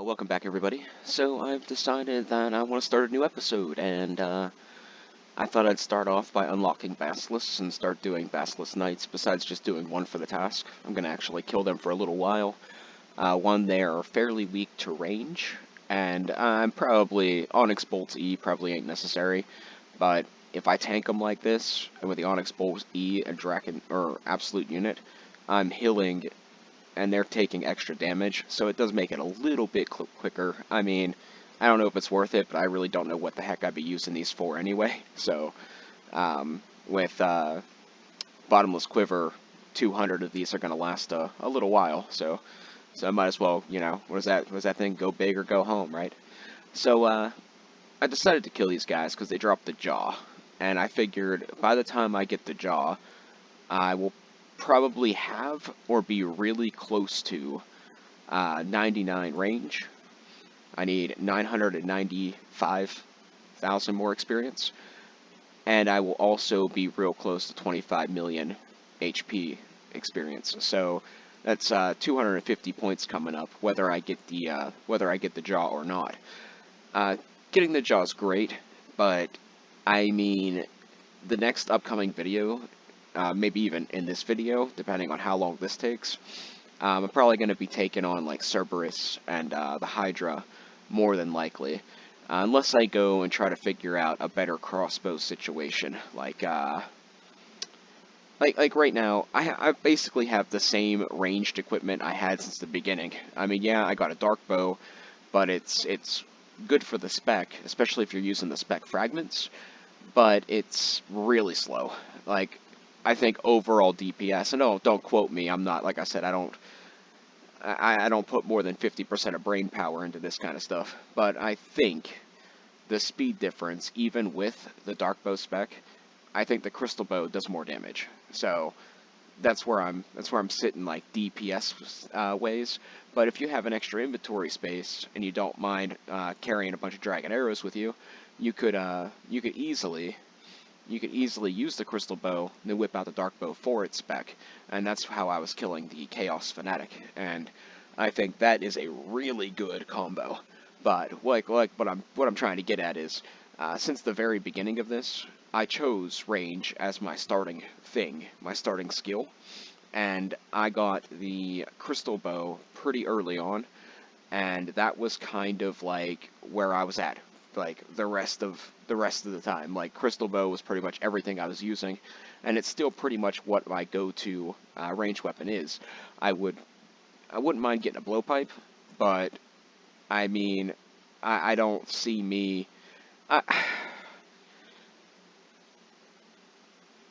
Welcome back, everybody. So I've decided that I want to start a new episode, and I thought I'd start off by unlocking Basilisks and start doing Basilisk Knights, besides just doing one for the task. I'm going to actually kill them for a little while. One, they are fairly weak to range, and I'm probably, Onyx Bolt's E probably ain't necessary, but if I tank them like this, and with the Onyx Bolt's E and Draken, or Absolute Unit, I'm healing and they're taking extra damage, so it does make it a little bit quicker. I mean, I don't know if it's worth it, but I really don't know what the heck I'd be using these for anyway. So, with Bottomless Quiver, 200 of these are going to last a little while, so I might as well, you know, what is that thing, go big or go home, right? So, I decided to kill these guys because they dropped the jaw, and I figured by the time I get the jaw, I will probably have or be really close to 99 range. I need 995,000 more experience, and I will also be real close to 25 million HP experience. So that's 250 points coming up, whether I get the jaw or not. Getting the jaw is great, but I mean, the next upcoming video, maybe even in this video, depending on how long this takes, I'm probably going to be taking on like Cerberus and the Hydra, more than likely, unless I go and try to figure out a better crossbow situation. Like right now, I basically have the same ranged equipment I had since the beginning. I mean, yeah, I got a dark bow, but it's good for the spec, especially if you're using the spec fragments, but it's really slow. Like, I think overall DPS, and don't quote me, I'm not, like I said, I don't put more than 50% of brain power into this kind of stuff, but I think the speed difference, even with the dark bow spec, I think the crystal bow does more damage. So that's where I'm sitting, like DPS ways. But if you have an extra inventory space and you don't mind carrying a bunch of dragon arrows with you, you could easily use the crystal bow and then whip out the dark bow for its spec, and that's how I was killing the Chaos Fanatic, and I think that is a really good combo. But like what I'm trying to get at is, since the very beginning of this, I chose range as my starting thing, my starting skill, and I got the crystal bow pretty early on, and that was kind of like where I was at, like the rest of the time. Like, crystal bow was pretty much everything I was using, and it's still pretty much what my go-to range weapon is. I wouldn't mind getting a blowpipe, but I mean, I don't see me. I,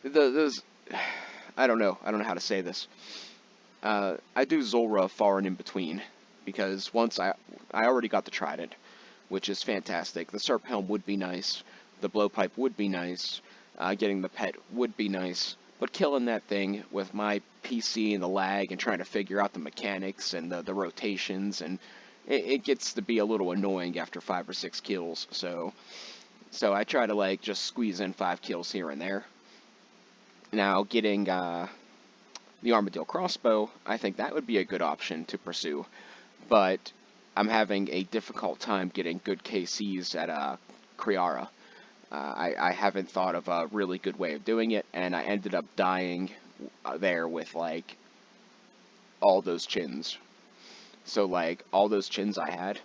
there's, I don't know how to say this. I do Zulrah far and in between, because once I already got the trident, which is fantastic. The Serp Helm would be nice. The Blowpipe would be nice. Getting the pet would be nice. But killing that thing with my PC and the lag and trying to figure out the mechanics and the rotations, and it gets to be a little annoying after 5 or 6 kills. So I try to, like, just squeeze in 5 kills here and there. Now, getting the Armadillo Crossbow, I think that would be a good option to pursue. But I'm having a difficult time getting good KCs at Kriara. I haven't thought of a really good way of doing it, and I ended up dying there with, like, all those chins. So, like, all those chins I had,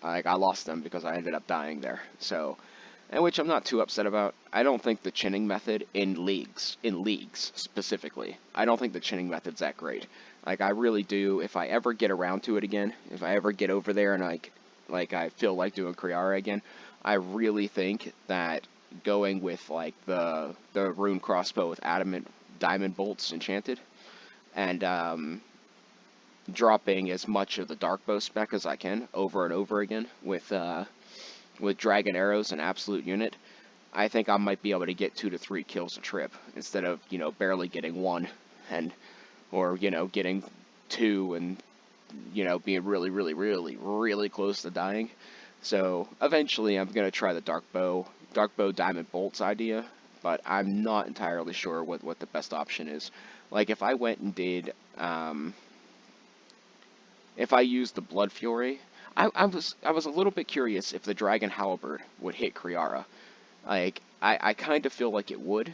like, I lost them because I ended up dying there. So, and which I'm not too upset about. I don't think the chinning method in leagues specifically, I don't think the chinning method's that great. Like, I really do, if I ever get around to it again, if I ever get over there and, like I feel like doing Kriara again, I really think that going with, like, the rune crossbow with adamant diamond bolts enchanted, and dropping as much of the dark bow spec as I can over and over again with dragon arrows and absolute unit, I think I might be able to get 2 to 3 kills a trip instead of, you know, barely getting 1, or, you know, getting 2 and, you know, being really close to dying. So eventually I'm going to try the dark bow diamond bolts idea, but I'm not entirely sure what the best option is. Like, if I went and did if I used the Blood Fury, I was a little bit curious if the Dragon Halberd would hit Kriara. Like, I kind of feel like it would,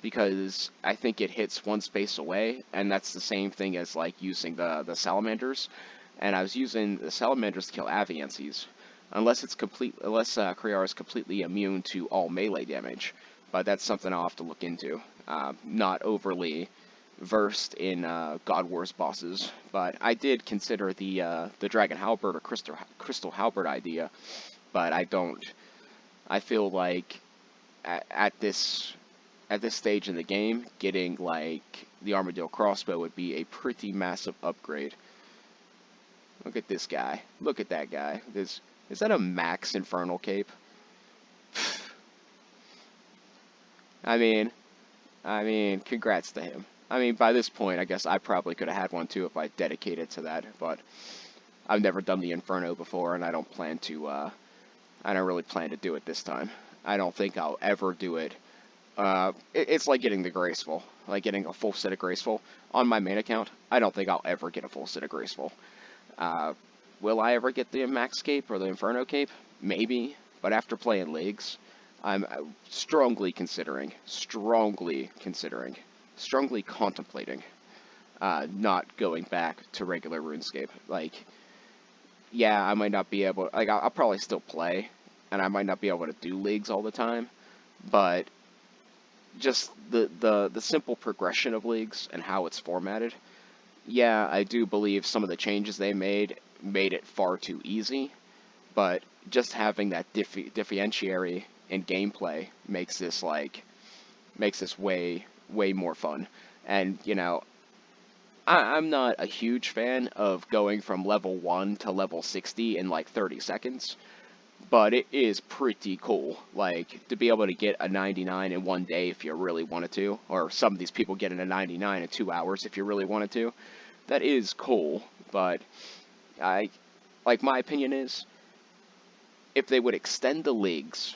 because I think it hits one space away, and that's the same thing as like using the salamanders. And I was using the salamanders to kill Aviansies, unless Kriara is completely immune to all melee damage. But that's something I'll have to look into. Not overly versed in God Wars bosses, but I did consider the Dragon Halberd or Crystal Halberd idea, but I don't. I feel like at this stage in the game, getting like the Armadillo crossbow would be a pretty massive upgrade. Look at this guy. Look at that guy. Is that a max infernal cape? I mean, congrats to him. I mean, by this point, I guess I probably could have had one too if I dedicated to that, but I've never done the Inferno before, and I don't plan to, I don't really plan to do it this time. I don't think I'll ever do it. It's like getting the Graceful, like getting a full set of Graceful. On my main account, I don't think I'll ever get a full set of Graceful. Will I ever get the Max Cape or the Inferno Cape? Maybe, but after playing Leagues, I'm strongly contemplating not going back to regular RuneScape. Like, yeah, I might not be able, like, I'll probably still play, and I might not be able to do Leagues all the time, but just the simple progression of Leagues and how it's formatted, yeah, I do believe some of the changes they made it far too easy, but just having that differentiary in gameplay makes this way more fun. And you know, I'm not a huge fan of going from level 1 to level 60 in like 30 seconds, but it is pretty cool, like, to be able to get a 99 in one day if you really wanted to, or some of these people getting a 99 in 2 hours if you really wanted to. That is cool, but my opinion is, if they would extend the Leagues,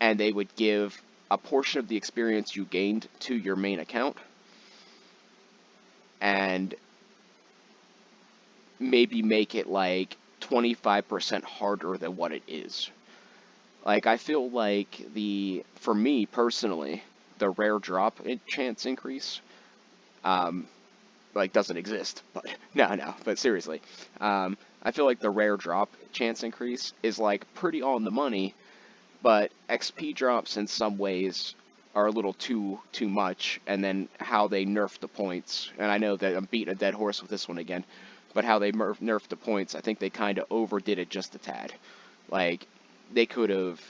and they would give a portion of the experience you gained to your main account, and maybe make it like 25% harder than what it is. Like, I feel like for me personally, the rare drop chance increase, like, doesn't exist, but, no, but seriously, I feel like the rare drop chance increase is, like, pretty on the money, but XP drops in some ways are a little too much, and then how they nerf the points, and I know that I'm beating a dead horse with this one again, but how they nerf the points, I think they kind of overdid it just a tad. Like, they could have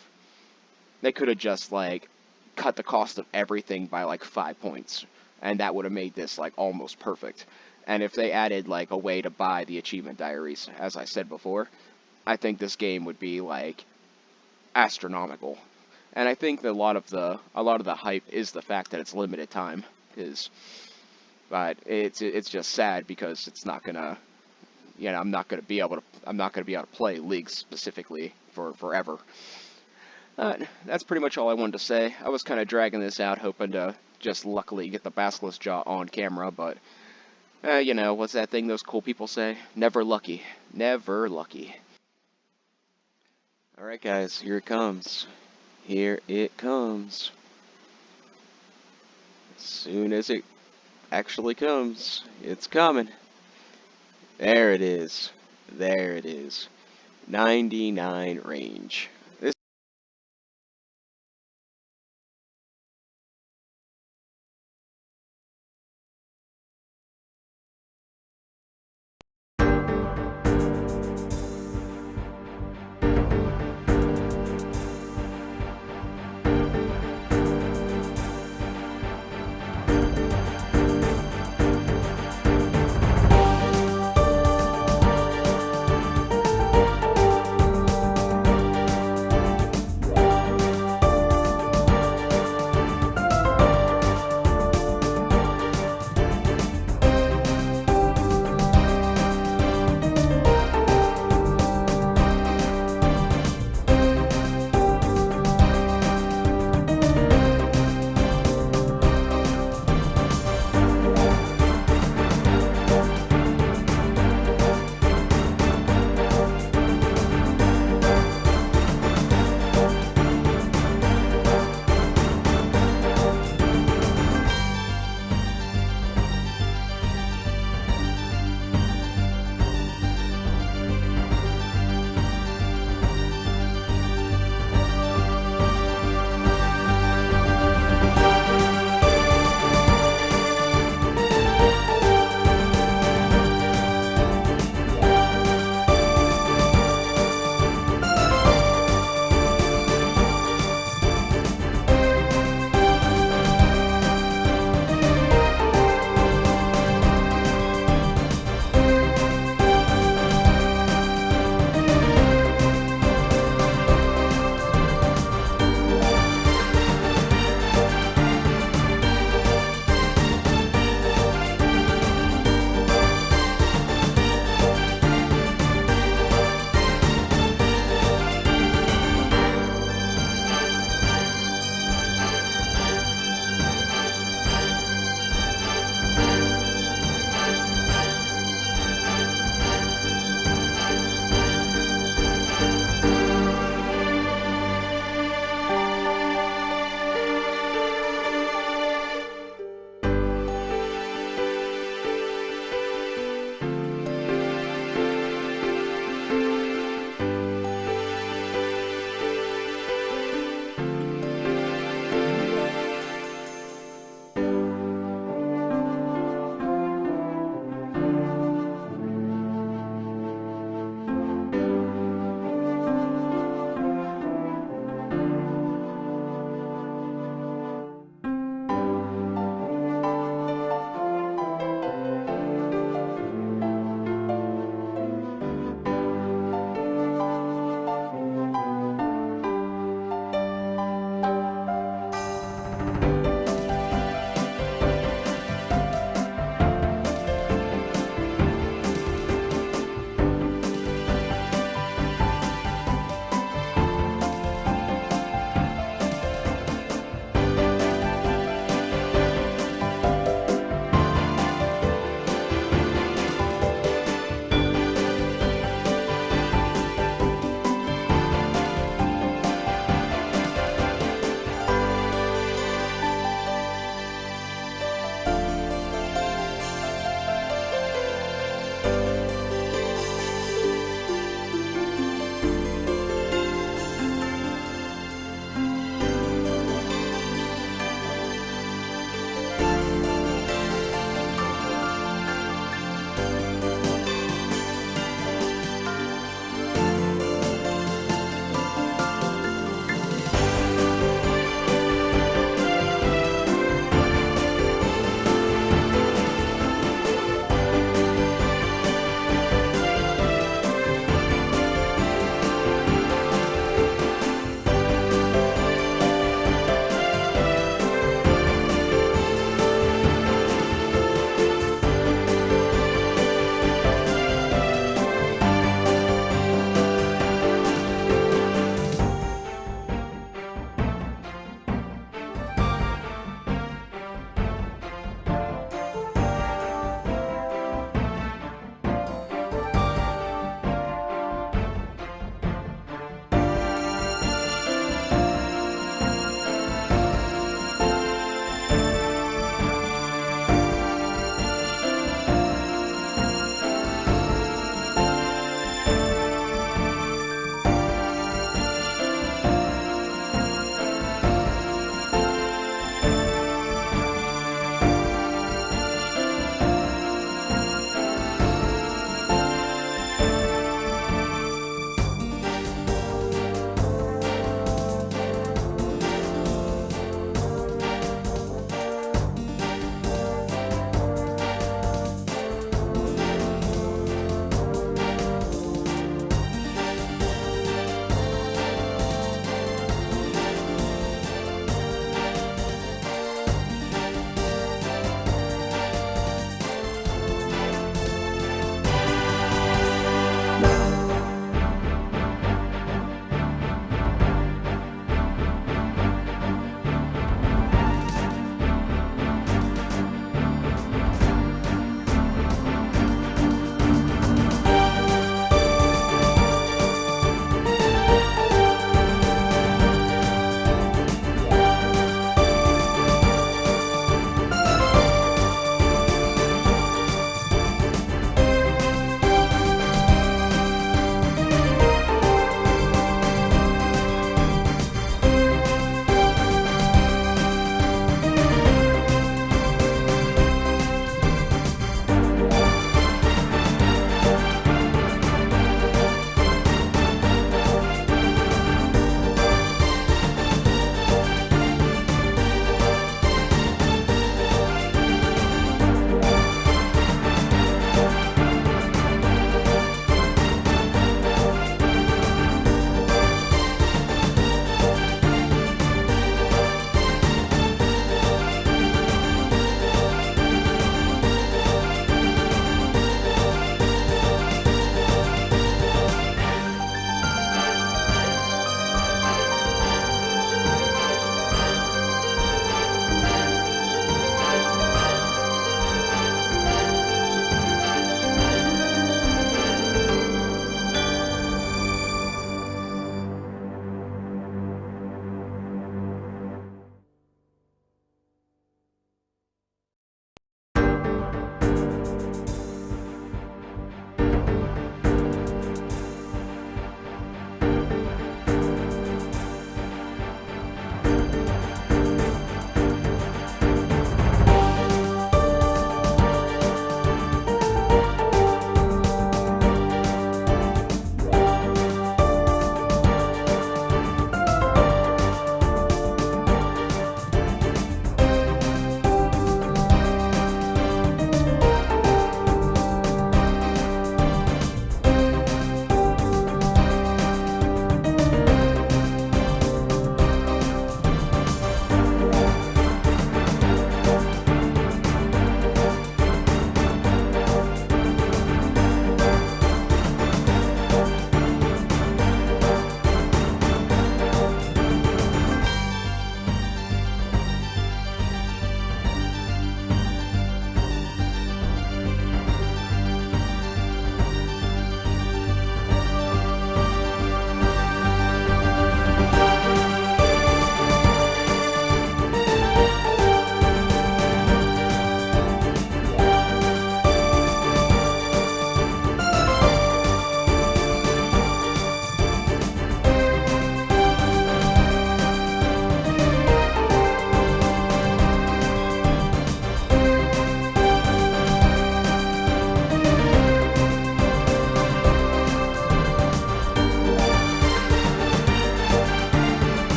just, like, cut the cost of everything by, like, 5 points, and that would have made this, like, almost perfect. And if they added, like, a way to buy the achievement diaries, as I said before, I think this game would be, like, astronomical. And I think that a lot of the hype is the fact that it's limited time, but it's just sad because it's not gonna, you know, I'm not gonna be able to play Leagues specifically for forever. That's pretty much all I wanted to say. I was kind of dragging this out, hoping to just luckily get the Basilisk Jaw on camera, but you know, what's that thing those cool people say? Never lucky. Never lucky. Alright guys, here it comes. Here it comes. As soon as it actually comes, it's coming. There it is. There it is. 99 range.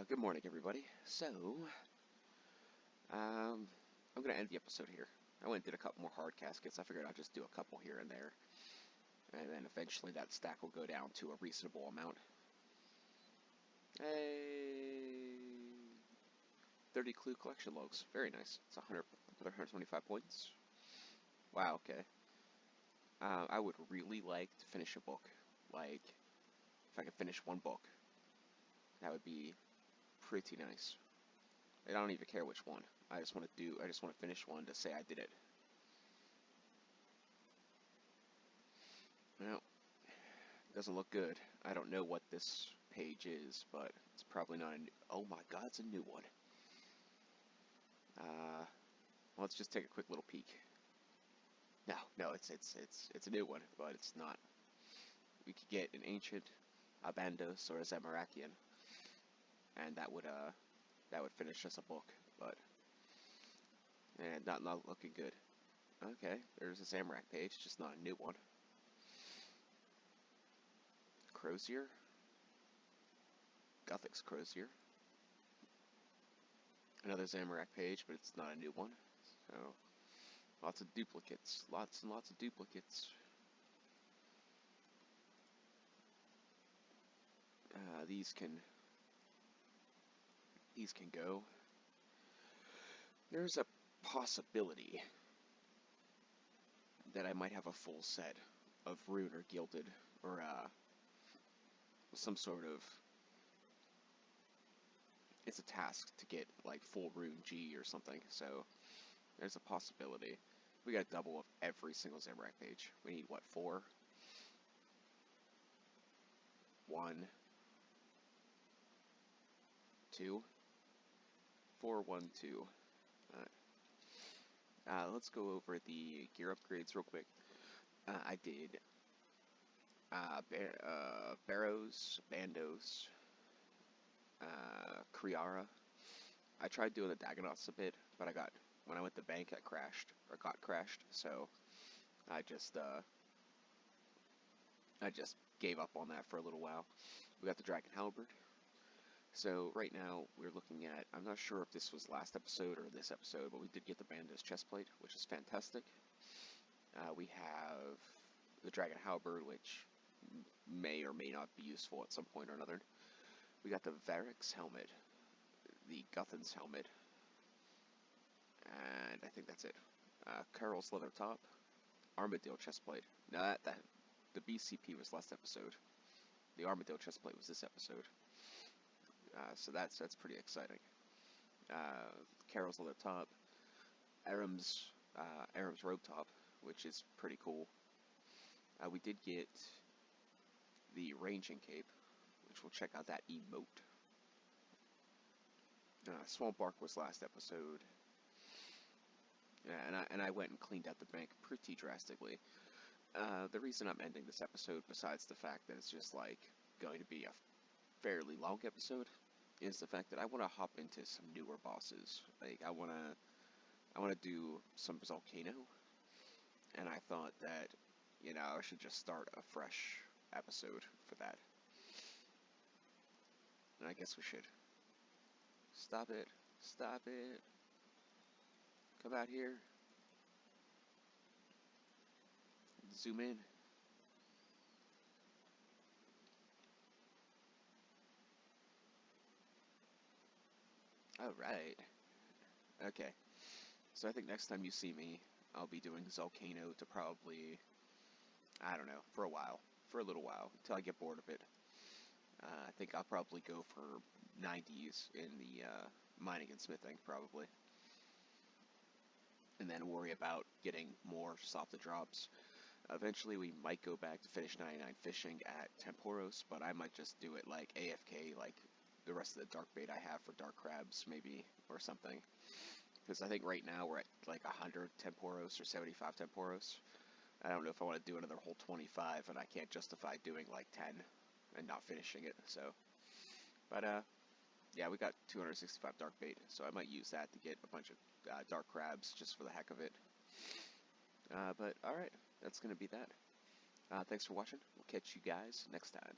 Good morning, everybody. Um, I'm going to end the episode here. I went and did a couple more hard caskets. I figured I'd just do a couple here and there, and then eventually that stack will go down to a reasonable amount. Hey, 30 clue collection logs. Very nice. It's 125 points. Wow, okay. I would really like to finish a book. Like, if I could finish one book, that would be pretty nice. I don't even care which one. I just want to finish one to say I did it. Well, it doesn't look good. I don't know what this page is, but it's probably not a new... Oh my god, it's a new one. Let's just take a quick little peek. No, it's a new one, but it's not. We could get an ancient, a Bandos, or a Zamarakian, and that would finish us a book, but not looking good. Okay, there's a Zamorak page, just not a new one. Crozier? Gothic's Crozier. Another Zamorak page, but it's not a new one. So, lots of duplicates. Lots and lots of duplicates. These can go. There's a possibility that I might have a full set of Rune or Gilded, or some sort of... It's a task to get, like, full Rune G or something, so there's a possibility. We got double of every single Zamorak page. We need, what, 4? 1, 2? 4, 1, 2. Let's go over the gear upgrades real quick. I did Barrows, Bandos, Kriara. I tried doing the Dagonauts a bit, but when I went to bank, it got crashed, so I just gave up on that for a little while. We got the Dragon Halberd. So right now we're looking at, I'm not sure if this was last episode or this episode, but we did get the Bandos chestplate, which is fantastic. We have the Dragon Halberd, which may or may not be useful at some point or another. We got the Varric's helmet, the Guthan's helmet, and I think that's it. Carol's leather top, Armadillo chestplate. Now the BCP was last episode. The Armadillo chestplate was this episode. So that's pretty exciting. Carol's leather top, Aram's robe top, which is pretty cool. We did get the ranging cape, which we'll check out that emote. Swamp Bark was last episode. Yeah, and I went and cleaned out the bank pretty drastically. The reason I'm ending this episode, besides the fact that it's just like going to be a fairly long episode, is the fact that I want to hop into some newer bosses. Like I want to do some Volcano, and I thought that I should just start a fresh episode for that. And I guess we should. Stop it! Stop it! Come out here. Zoom in. Alright. Okay. So I think next time you see me, I'll be doing Volcano to probably, I don't know, for a little while, until I get bored of it. I think I'll probably go for 90s in the mining and smithing, probably. And then worry about getting more soft drops. Eventually we might go back to finish 99 fishing at Temporos, but I might just do it like AFK, like the rest of the dark bait I have for dark crabs, maybe, or something. Because I think right now we're at like 100 Temporos or 75 Temporos. I don't know if I want to do another whole 25, and I can't justify doing like 10 and not finishing it, so. But, yeah, we got 265 dark bait, so I might use that to get a bunch of dark crabs just for the heck of it. But, alright, that's going to be that. Thanks for watching. We'll catch you guys next time.